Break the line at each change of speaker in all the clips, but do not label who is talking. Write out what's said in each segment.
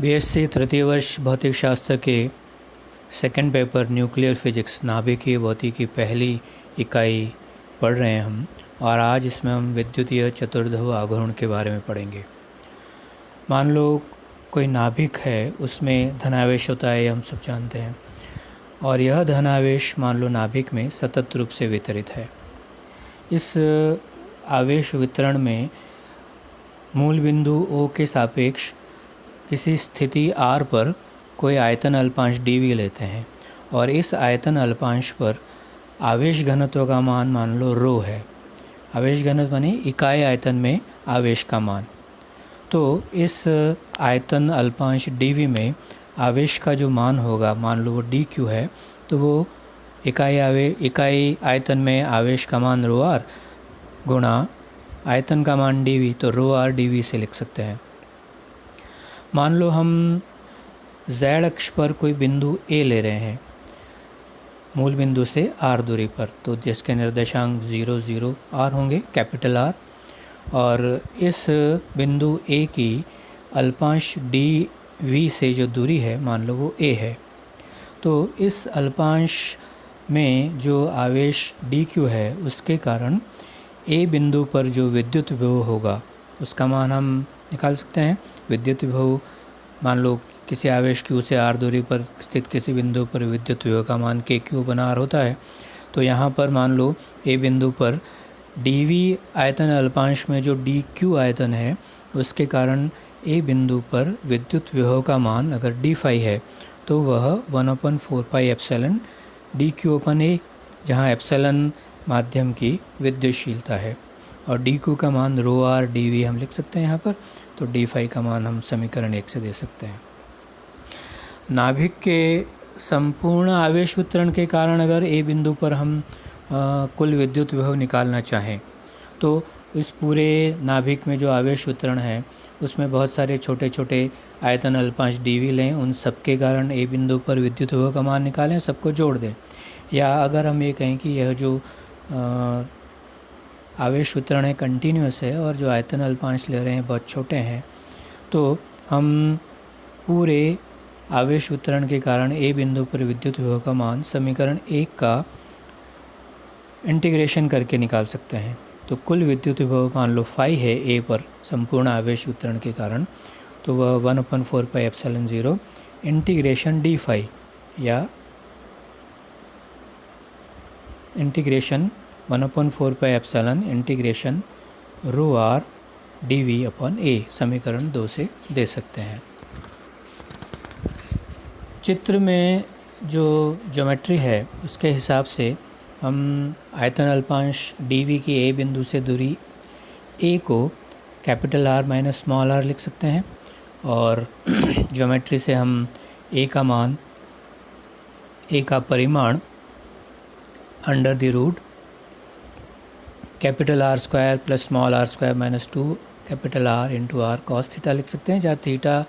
BSc तृतीय वर्ष भौतिक शास्त्र के सेकंड पेपर न्यूक्लियर फिजिक्स नाभिकीय भौतिकी की पहली इकाई पढ़ रहे हैं हम। और आज इसमें हम विद्युतीय चतुर्ध्रुव आघूर्ण के बारे में पढ़ेंगे। मान लो कोई नाभिक है, उसमें धनावेश होता है, ये हम सब जानते हैं। और यह धनावेश मान लो नाभिक में सतत रूप से वितरित है। इस आवेश वितरण में मूल बिंदु O के सापेक्ष किसी स्थिति r पर कोई आयतन अल्पांश dv लेते हैं और इस आयतन अल्पांश पर आवेश घनत्व का मान लो रो है। आवेश घनत्व माने इकाई आयतन में आवेश का मान। तो इस आयतन अल्पांश dv में आवेश का जो मान होगा, मान लो वो dq है, तो वो इकाई आयतन में आवेश का मान रो r गुणा आयतन का मान dv, तो रो r dv से लिख सकते हैं। मान लो हम z अक्ष पर कोई बिंदु A ले रहे हैं मूल बिंदु से r दूरी पर, तो जिसके निर्देशांक 0 0 r होंगे, कैपिटल R। और इस बिंदु A की अल्पांश dv से जो दूरी है, मान लो वो A है। तो इस अल्पांश में जो आवेश dq है, उसके कारण A बिंदु पर जो विद्युत विभव होगा उसका मान हम निकाल सकते हैं। विद्युत विभव मान लो किसी आवेश q से r दूरी पर स्थित किसी बिंदु पर विद्युत विभव का मान kq/r होता है। तो यहाँ पर मान लो A बिंदु पर dv आयतन अल्पांश में जो dq आयतन है, उसके कारण A बिंदु पर विद्युत विभव का मान अगर d फाई है तो वह 1/4 पाई एप्सिलॉन dq/A, जहाँ एप्सिलॉन माध्यम की विद्युतशीलता है और dq का मान रो r dv हम लिख सकते हैं यहाँ पर। तो d फाई का मान हम समीकरण 1 से दे सकते हैं। नाभिक के संपूर्ण आवेश वितरण के कारण अगर A बिंदु पर हम कुल विद्युत विभव निकालना चाहें, तो इस पूरे नाभिक में जो आवेश वितरण है उसमें बहुत सारे छोटे छोटे आयतन अल्पांश dv लें, उन सब के कारण A बिंदु पर विद्युत विभव का मान निकालें, सबको जोड़ दें। या अगर हम ये कहें कि यह जो आवेश वितरण है कंटिन्यूस है और जो आयतन अल्पांश ले रहे हैं बहुत छोटे हैं, तो हम पूरे आवेश वितरण के कारण A बिंदु पर विद्युत विभव का मान समीकरण 1 का इंटीग्रेशन करके निकाल सकते हैं। तो कुल विद्युत विभव मान लो फाई है A पर संपूर्ण आवेश वितरण के कारण, तो वह 1/4 pi epsilon 0 integration d phi या integration 1/4 pi epsilon integration rho r dv/A समीकरण 2 से दे सकते हैं। चित्र में जो ज्योमेट्री है उसके हिसाब से हम आयतन अल्पांश dv की A बिंदु से दूरी A को capital R minus small r लिख सकते हैं। और ज्योमेट्री से हम A का परिमाण under the root capital R square plus small r square minus 2 capital R into r cos theta लिख सकते हैं, जहाँ थीटा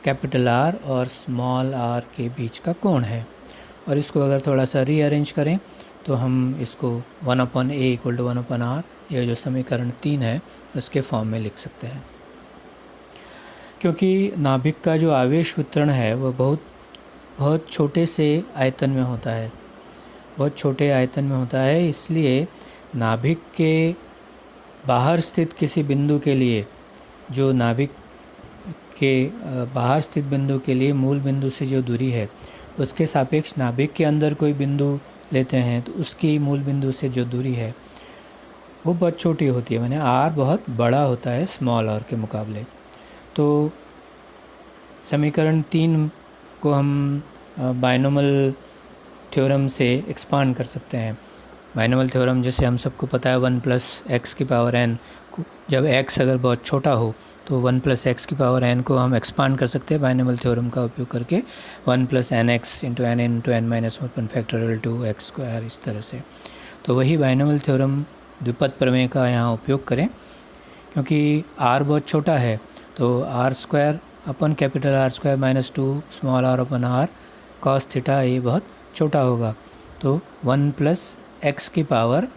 कैपिटल R और स्मॉल r के बीच का कोण है। और इसको अगर थोड़ा सा रीअरेंज करें तो हम इसको 1/A = 1/r, यह जो समीकरण 3 है उसके फॉर्म में लिख सकते हैं। क्योंकि नाभिक का जो आवेश वितरण है वह बहुत छोटे से आयतन में होता है, बहुत छोटे आयतन में होता है, इसलिए नाभिक के बाहर स्थित किसी बिंदु के लिए, जो नाभिक के बाहर स्थित बिंदु के लिए मूल बिंदु से जो दूरी है उसके सापेक्ष नाभिक के अंदर कोई बिंदु लेते हैं तो उसकी मूल बिंदु से जो दूरी है वो बहुत छोटी होती है, माने r बहुत बड़ा होता है स्मॉल r के मुकाबले। तो समीकरण 3 को हम बाइनोमियल थ्योरम से एक्सपांड कर सकते हैं। बाइनोमियल थ्योरम जैसे हम सबको पता है 1 + x⁴n, जब x अगर बहुत छोटा हो तो 1 + x⁴n को हम एक्सपांड कर सकते हैं बाइनोमियल थ्योरम का उपयोग करके 1 + nx × n × n - 1 इस तरह से। तो वही बाइनोमियल थ्योरम द्विपद प्रमेय का यहाँ उपयोग करें। क्योंकि r बहुत छोटा है तो r² capital R square minus 2 small r/r cos theta ये बहुत छोटा होगा। तो 1 + x⁻²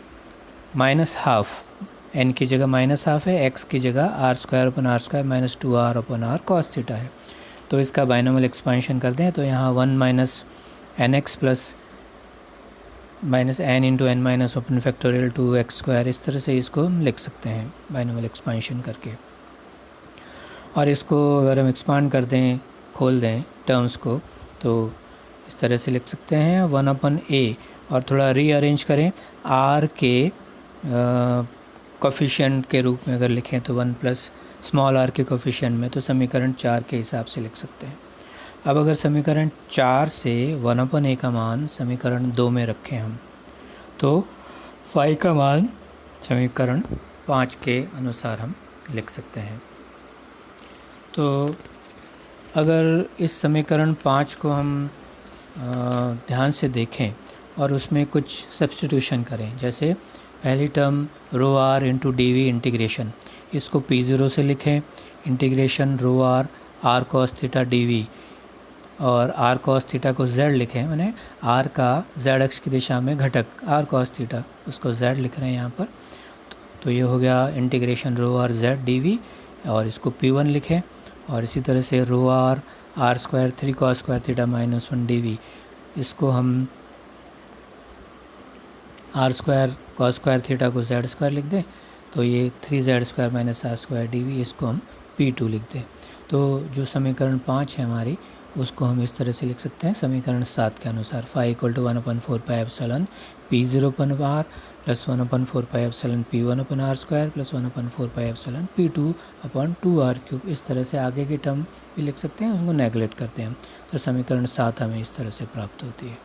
n की जगह -½ है, x की जगह r² r² - 2r/r cos theta है। तो इसका बाइनोमियल एक्सपेंशन करते हैं तो यहाँ 1 minus n x plus minus n into n minus open factorial 2x², इस तरह से इसको हम लिख सकते हैं बाइनोमियल एक्सपेंशन करके। और इसको अगर हम एक्सपांड कर दें, खोल दें टर्म्स को, तो इस तरह से लिख सकते हैं 1/a। और थोड़ा रीअरेंज करें, r के कोफिशिएंट के रूप में अगर लिखें तो 1 प्लस स्मॉल r के कोफिशिएंट में, तो समीकरण 4 के हिसाब से लिख सकते हैं। अब अगर समीकरण 4 से 1/a का मान समीकरण 2 में रखें हम, तो फाई का मान समीकरण 5 के अनुसार हम लिख सकते हैं। तो अगर इस समीकरण 5 को हम ध्यान से देखें और उसमें कुछ सब्स्टिट्यूशन करें, जैसे पहली term rho r into d v integration, इसको P0 से लिखें, integration rho r r cos theta d v, और आर कॉस थीटा को z लिखें, मैंने आर का z अक्ष की दिशा में घटक आर कॉस थीटा, उसको z लिख रहे हैं यहाँ पर। तो ये हो गया integration rho r z d v, और इसको P1 लिखें। और इसी तरह से rho r r square 3 cos square theta minus 1 d v, इसको हम r square cos square theta को z स्क्वायर लिख दें, तो ये 3z² minus r square d v, इसको हम P2 लिख दें। तो जो समीकरण 5 है हमारी, उसको हम इस तरह से लिख सकते हैं समीकरण 7 के अनुसार, phi equal to 1/4 pi epsilon P0 upon r plus 1/4 pi epsilon P1 upon r square plus 1/4 pi epsilon P2 upon 2r³। इस तरह से आगे की टर्म भी लिख सकते हैं, उसको नेगलेक्ट करते हैं, तो समीकरण 7 हमें इस तरह से प्राप्त होती है।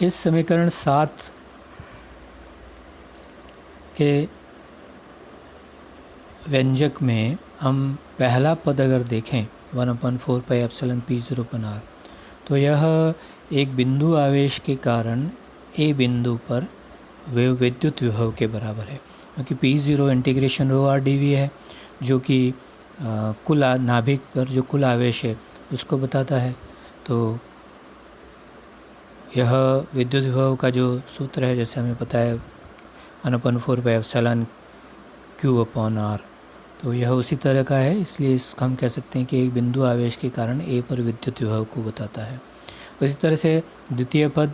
इस समीकरण 7 के व्यंजक में हम पहला पद अगर देखें 1/4 pi epsilon P0 upon are, तो यह एक बिंदु आवेश के कारण ए बिंदु पर विद्युत विभव के बराबर है, क्योंकि P0 integration rho r d v है, जो कि कुल नाभिक पर जो कुल आवेश है उसको बताता है। तो यह विद्युत विभव का जो सूत्र है, जैसे हमें पता है 1/4 pi epsilon Q upon r, तो यह उसी तरह का है, इसलिए इसको हम कह सकते हैं कि एक बिंदु आवेश के कारण ए पर विद्युत विभव को बताता है। उसी तरह से द्वितीय पद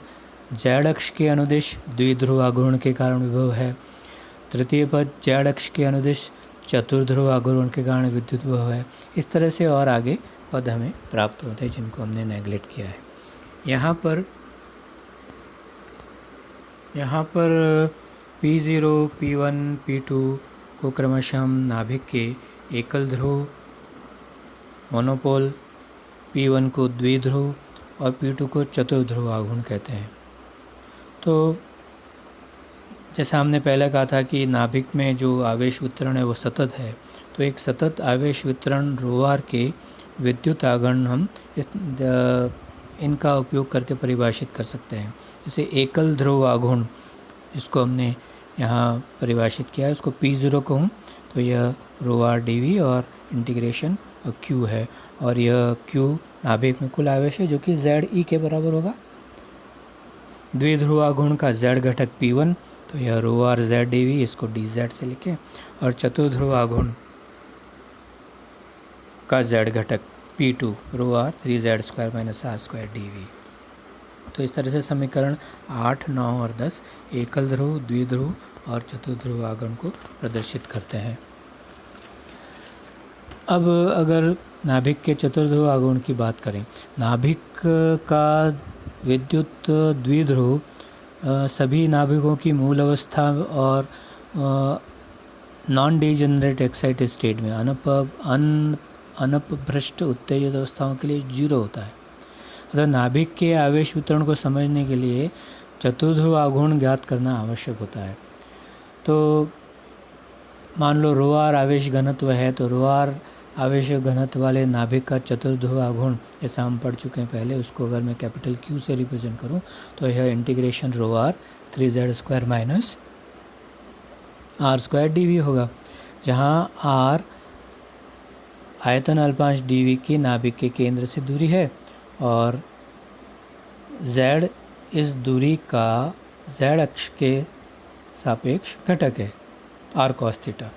z अक्ष के अनुदिश द्विध्रुव आघूर्ण के कारण विभव है। तृतीय पद z अक्ष के अनुदिश चतुर्ध्रुव आघूर्ण के कारण विद्युत विभव है। इस तरह से और आगे पद हमें प्राप्त होते हैं जिनको हमने नेगलेक्ट किया है। यहाँ पर P0, P1, P2 को क्रमशः हम नाभिक के एकल ध्रुव मोनोपोल, P1 को द्विध्रुव और P2 को चतुर्ध्रुव आघूर्ण कहते हैं। तो जैसा हमने पहले कहा था कि नाभिक में जो आवेश वितरण है वो सतत है, तो एक सतत आवेश वितरण रो आर के विद्युत आघूर्ण हम इनका उपयोग करके परिभाषित कर सकते हैं। जैसे एकल ध्रुव आघूर्ण जिसको हमने यहाँ परिभाषित किया है, उसको P0 कहूँ तो यह रो आर डी वी और इंटीग्रेशन Q है, और यह Q नाभिक में कुल आवेश है जो कि ZE के बराबर होगा। द्विध्रुव आघूर्ण का Z घटक P1, तो यह रो आर Z डी वी, इसको DZ से लिखें। और चतुर्ध्रुव आघूर्ण का Z घटक P2 rho r 3z² minus r square d v. तो इस तरह से समीकरण 8, 9 और 10 एकल ध्रुव, द्विध्रुव और चतुर्ध्रुव आघूर्ण को प्रदर्शित करते हैं। अब अगर नाभिक के चतुर्ध्रुव आघूर्ण की बात करें, नाभिक का विद्युत द्विध्रुव सभी नाभिकों की मूल अवस्था और नॉन डीजेनरेट एक्साइटेड स्टेट में अनपभ्रष्ट उत्तेजित अवस्थाओं के लिए 0 होता है। अतः नाभिक के आवेश वितरण को समझने के लिए चतुर्ध्रुव आघूर्ण ज्ञात करना आवश्यक होता है। तो मान लो रो आर आवेश घनत्व है, तो रो आर आवेश घनत्व वाले नाभिक का चतुर्ध्रुव आघूर्ण, जैसा हम पढ़ चुके हैं पहले, उसको अगर मैं कैपिटल Q से रिप्रेजेंट करूं तो यह integration rho r 3z² minus r square d v होगा, जहां r आयतन अल्पांश डी वी की नाभिक के केंद्र से दूरी है और z इस दूरी का z अक्ष के सापेक्ष घटक है r cos theta,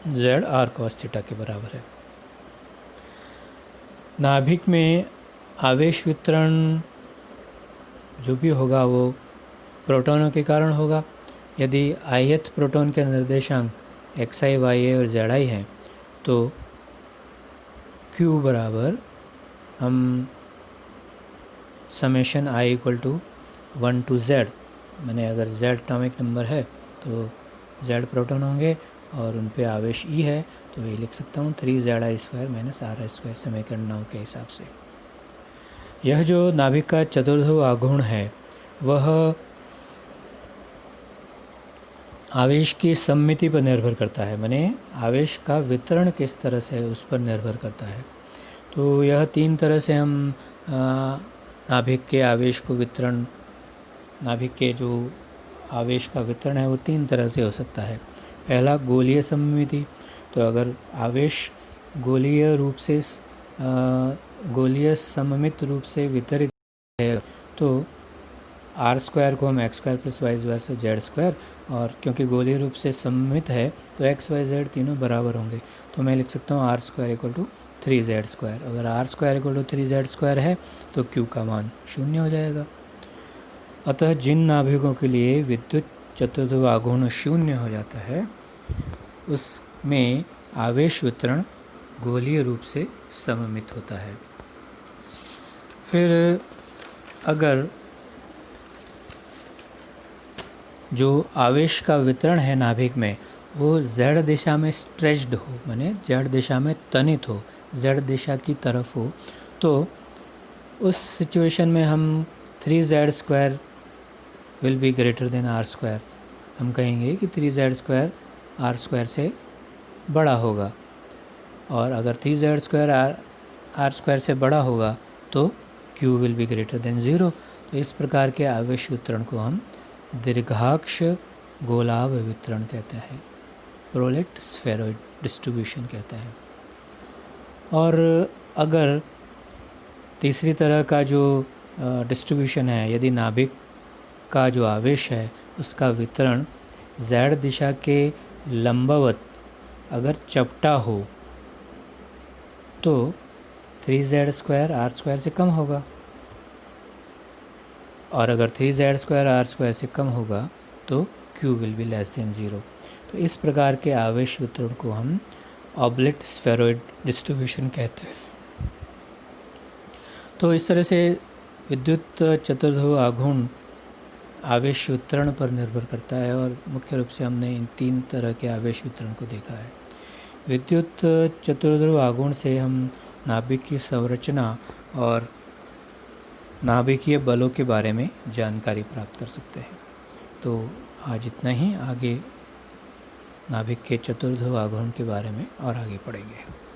z r cos theta के बराबर है। नाभिक में आवेश वितरण जो भी होगा वो प्रोटॉनों के कारण होगा। यदि ith प्रोटॉन के निर्देशांक xi, ya और zi हैं तो q बराबर हम summation i equal to 1 to z, मैंने अगर z एटॉमिक नंबर है तो z प्रोटॉन होंगे और उन पे आवेश E है, तो ये लिख सकता हूँ 3zi² माइनस ri² समीकरण 9 के हिसाब से। यह जो नाभिक का चतुर्ध्रुव आघूर्ण है वह आवेश की सममिति पर निर्भर करता है, माने आवेश का वितरण किस तरह से उस पर निर्भर करता है। तो यह 3 तरह से हम नाभिक के आवेश को वितरण, नाभिक के जो आवेश का वितरण है वो 3 तरह से हो सकता है। पहला गोलीय सममिति, तो अगर आवेश गोलीय रूप से गोलीय सममित रूप से वितरित है तो r² को हम x² + y² से z², और क्योंकि गोलीय रूप से सममित है तो x, y, z तीनों बराबर होंगे, तो मैं लिख सकता हूँ r² = 3z²। अगर r² = 3z² है तो q का मान 0 हो जाएगा। अतः जिन नाभिकों के लिए विद्युत चतुर्ध्रुव आघूर्ण 0 हो जाता है उसमें आवेश वितरण गोलीय रूप से सममित होता है। फिर अगर जो आवेश का वितरण है नाभिक में वो z दिशा में स्ट्रेच्ड हो, माने z दिशा में तनित हो, z दिशा की तरफ हो, तो उस सिचुएशन में हम 3z² will be greater than r²। हम कहेंगे कि 3z² r² से बड़ा होगा, और अगर 3z² r² से बड़ा होगा तो q will be greater than 0। तो इस प्रकार के आवेश वितरण को हम दीर्घाक्ष गोलाभ वितरण कहते हैं, प्रोलेट स्फेरॉइड डिस्ट्रीब्यूशन कहते हैं। और अगर तीसरी तरह का जो डिस्ट्रीब्यूशन है, यदि नाभिक का जो आवेश है उसका वितरण z दिशा के लंबवत अगर चपटा हो तो 3z² r² से कम होगा, और अगर 3z² r² से कम होगा तो q will be less than 0। तो इस प्रकार के आवेश वितरण को हम ऑब्लेट स्फेरॉइड डिस्ट्रीब्यूशन कहते हैं। तो इस तरह से विद्युत चतुर्ध्रुव आघूर्ण आवेश वितरण पर निर्भर करता है, और मुख्य रूप से हमने इन 3 तरह के आवेश वितरण को देखा है। विद्युत चतुर्ध्रुव आघूर्ण से हम नाभिक की संरचना और नाभिकीय बलों के बारे में जानकारी प्राप्त कर सकते हैं। तो आज इतना ही, आगे नाभिक के चतुर्ध्रुव आघूर्ण के बारे में और आगे पढ़ेंगे।